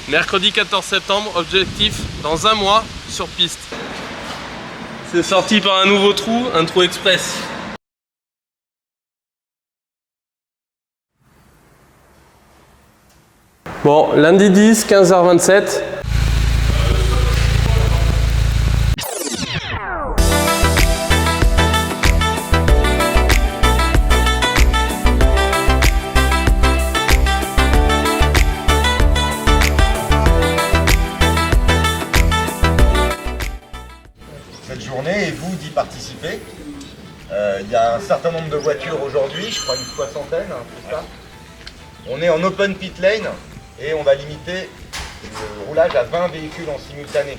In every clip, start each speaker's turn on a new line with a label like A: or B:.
A: Mercredi 14 septembre, objectif dans un mois sur piste. C'est sorti par un nouveau trou, un trou express. Bon, lundi 10, 15h27.
B: Cette journée et vous d'y participer. Il y a un certain nombre de voitures aujourd'hui, je crois une soixantaine, c'est ça. On est en open pit lane et on va limiter le roulage à 20 véhicules en simultané.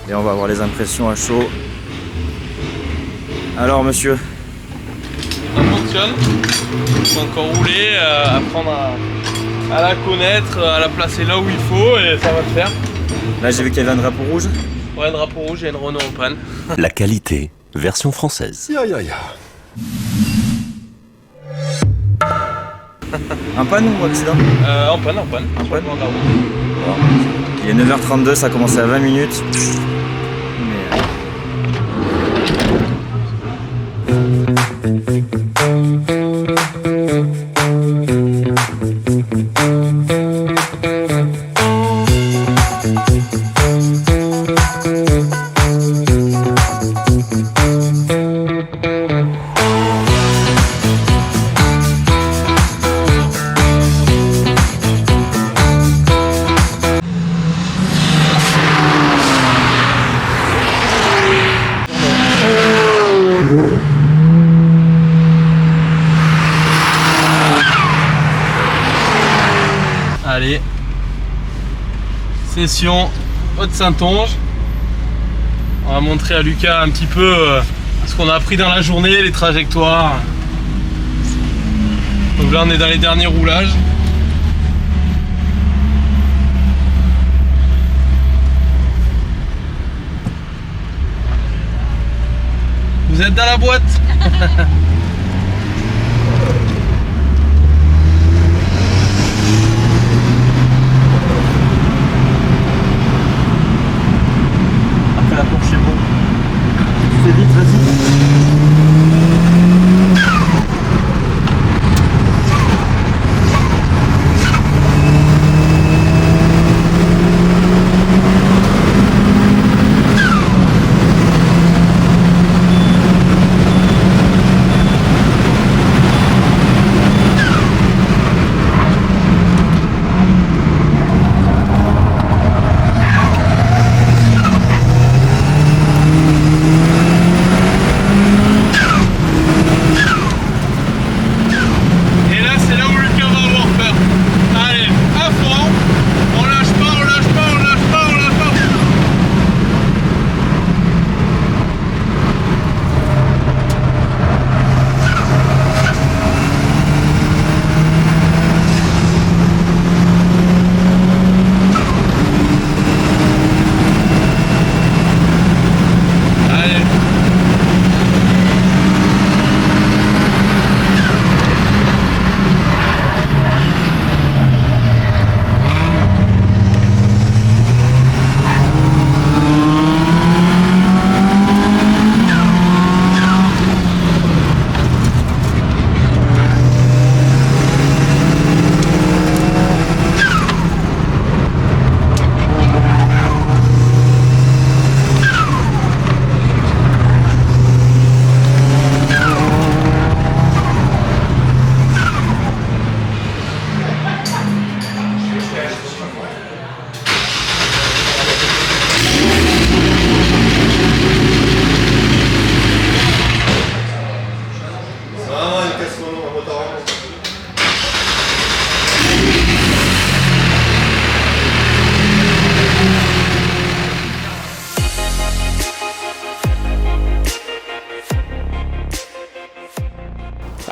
C: Et on va avoir les impressions à chaud. Alors monsieur?
A: Ça fonctionne. Il faut encore rouler, apprendre à la connaître, à la placer là où il faut et ça va le faire.
C: Là j'ai vu qu'il y avait un drapeau rouge.
A: Ouais, un drapeau rouge et une Renault en panne.
D: La qualité, version française.
C: En panne ou accident?
A: En panne.
C: En panne.
A: Bon.
C: Il est 9h32, ça a commencé à 20 minutes.
A: Allez, session Haute-Saintonge. On va montrer à Lucas un petit peu ce qu'on a appris dans la journée, les trajectoires. Donc là on est dans les derniers roulages. Vous êtes dans la boîte.
C: Après la course c'est bon. Fais vite, vas-y.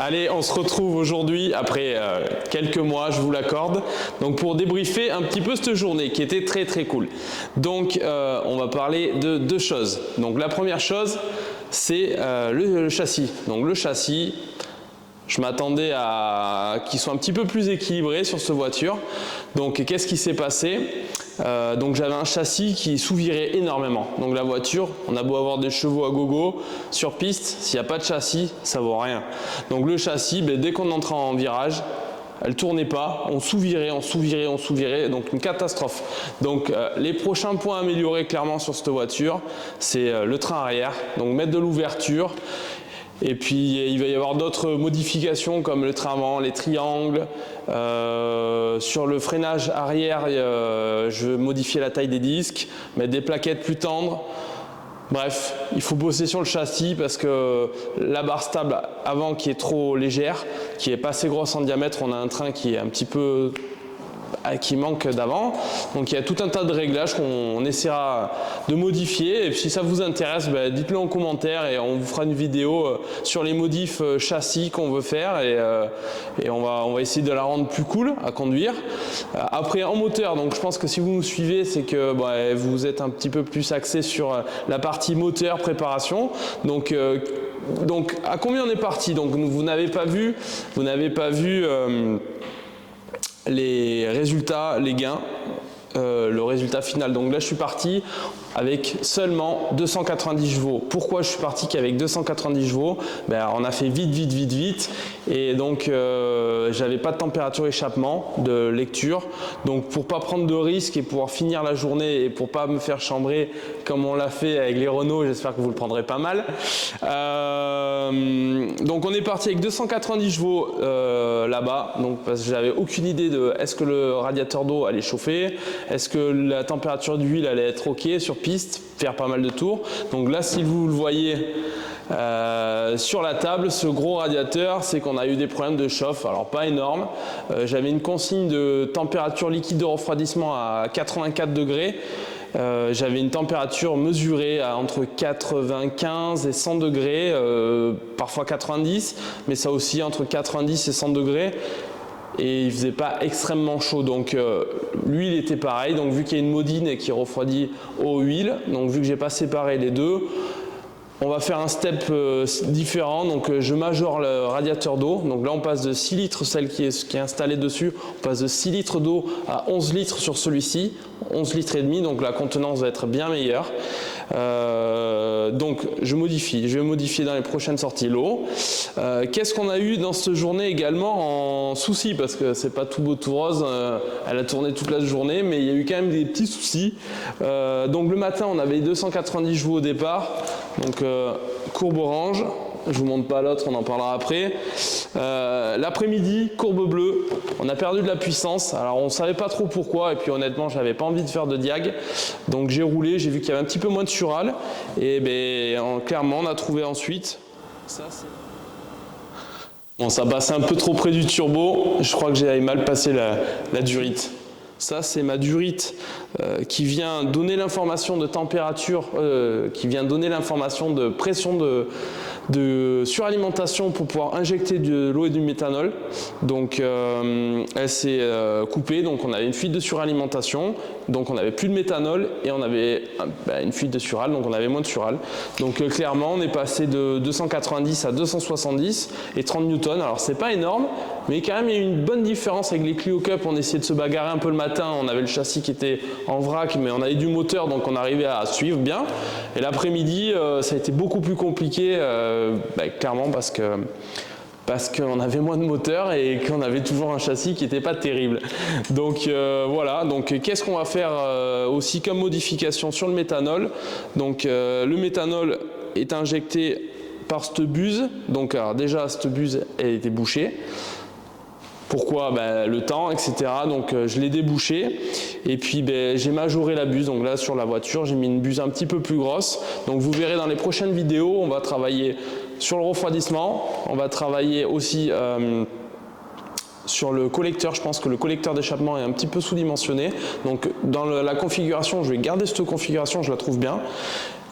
A: Allez, on se retrouve aujourd'hui après quelques mois, je vous l'accorde, donc pour débriefer un petit peu cette journée qui était très très cool. Donc on va parler de deux choses. Donc la première chose, c'est le châssis. Donc le châssis, je m'attendais à qu'il soit un petit peu plus équilibré sur cette voiture. Donc qu'est-ce qui s'est passé? Donc j'avais un châssis qui sous-virait énormément. Donc la voiture, on a beau avoir des chevaux à gogo sur piste, s'il n'y a pas de châssis, ça vaut rien. Donc le châssis, dès qu'on entrait en virage, elle tournait pas, on sous-virait, donc une catastrophe. Donc les prochains points à améliorer clairement sur cette voiture, c'est le train arrière, donc mettre de l'ouverture. Et puis il va y avoir d'autres modifications comme le train avant, les triangles. Sur le freinage arrière, je vais modifier la taille des disques, mettre des plaquettes plus tendres. Bref, il faut bosser sur le châssis parce que la barre stable avant qui est trop légère, qui est pas assez grosse en diamètre, on a un train qui est un petit peu qui manque d'avant. Donc il y a tout un tas de réglages qu'on essaiera de modifier. Et puis si ça vous intéresse, dites-le en commentaire et on vous fera une vidéo sur les modifs châssis qu'on veut faire et on va essayer de la rendre plus cool à conduire. Après en moteur, donc je pense que si vous nous suivez, c'est que vous êtes un petit peu plus axé sur la partie moteur, préparation. Donc à combien on est parti? Donc vous n'avez pas vu les résultats, les gains, le résultat final. Donc là je suis parti avec seulement 290 chevaux. Pourquoi je suis parti qu'avec 290 chevaux? On a fait vite et donc j'avais pas de température échappement de lecture, donc pour pas prendre de risques et pouvoir finir la journée et pour pas me faire chambrer comme on l'a fait avec les Renault, j'espère que vous le prendrez pas mal. Donc on est parti avec 290 chevaux là-bas, donc parce que j'avais aucune idée de est-ce que le radiateur d'eau allait chauffer, est-ce que la température d'huile allait être ok sur piste, faire pas mal de tours. Donc là si vous le voyez sur la table, ce gros radiateur, c'est qu'on a eu des problèmes de chauffe, alors pas énorme. J'avais une consigne de température liquide de refroidissement à 84 degrés. J'avais une température mesurée à entre 95 et 100 degrés, parfois 90, mais ça aussi entre 90 et 100 degrés. Et il faisait pas extrêmement chaud, donc l'huile était pareil. Donc vu qu'il y a une modine et qui refroidit eau huile, donc vu que j'ai pas séparé les deux, on va faire un step différent. Donc je majore le radiateur d'eau. Donc là on passe de 6 litres, celle qui est installée dessus, on passe de 6 litres d'eau à 11 litres sur celui-ci, 11 litres et demi, donc la contenance va être bien meilleure. Donc je vais modifier dans les prochaines sorties l'eau. Qu'est-ce qu'on a eu dans cette journée également en soucis, parce que c'est pas tout beau tout rose, elle a tourné toute la journée, mais il y a eu quand même des petits soucis. Donc le matin on avait 290 chevaux au départ, donc courbe orange, je vous montre pas l'autre, on en parlera après. L'après-midi, courbe bleue, on a perdu de la puissance, alors on savait pas trop pourquoi, et puis honnêtement j'avais pas envie de faire de diag, donc j'ai roulé, j'ai vu qu'il y avait un petit peu moins de sural, et clairement on a trouvé ensuite, ça passait un peu trop près du turbo, je crois que j'ai mal passé la durite. Ça, c'est ma durite qui vient donner l'information de température, qui vient donner l'information de pression de suralimentation pour pouvoir injecter de l'eau et du méthanol. Donc, elle s'est coupée, donc on avait une fuite de suralimentation, donc on n'avait plus de méthanol et on avait une fuite de sural, donc on avait moins de sural. Donc, clairement, on est passé de 290 à 270 et 30 newtons. Alors, c'est pas énorme, mais quand même, il y a eu une bonne différence avec les Clio Cup. On essayait de se bagarrer un peu le matin. On avait le châssis qui était en vrac, mais on avait du moteur, donc on arrivait à suivre bien. Et l'après-midi, ça a été beaucoup plus compliqué, clairement parce qu'on avait moins de moteur et qu'on avait toujours un châssis qui n'était pas terrible. Donc voilà, donc qu'est-ce qu'on va faire aussi comme modification sur le méthanol? Donc le méthanol est injecté par cette buse. Donc alors, déjà cette buse elle était bouchée. Pourquoi? Le temps, etc. Donc je l'ai débouché et puis j'ai majoré la buse. Donc là sur la voiture j'ai mis une buse un petit peu plus grosse. Donc vous verrez dans les prochaines vidéos, on va travailler sur le refroidissement, on va travailler aussi sur le collecteur. Je pense que le collecteur d'échappement est un petit peu sous-dimensionné. Donc dans la configuration, je vais garder cette configuration, je la trouve bien.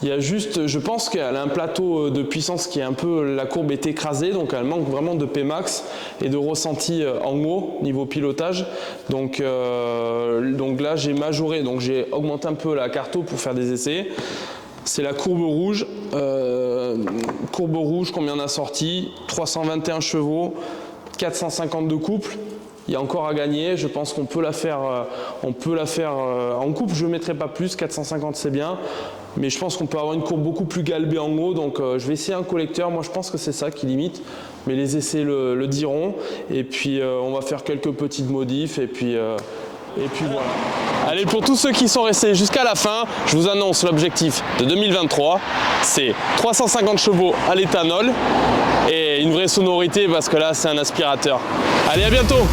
A: Il y a juste, je pense qu'elle a un plateau de puissance qui est un peu, la courbe est écrasée, donc elle manque vraiment de Pmax et de ressenti en haut, niveau pilotage. Donc là, j'ai majoré, donc j'ai augmenté un peu la carto pour faire des essais. C'est la courbe rouge. Combien on a sorti? 321 chevaux, 450 de couple. Il y a encore à gagner, je pense qu'on peut la faire, en couple, je ne mettrai pas plus, 450 c'est bien, mais je pense qu'on peut avoir une courbe beaucoup plus galbée en haut, donc je vais essayer un collecteur, moi je pense que c'est ça qui limite, mais les essais le diront, et puis on va faire quelques petites modifs, et puis voilà. Allez, pour tous ceux qui sont restés jusqu'à la fin, je vous annonce l'objectif de 2023, c'est 350 chevaux à l'éthanol et une vraie sonorité parce que là c'est un aspirateur. Allez, à bientôt!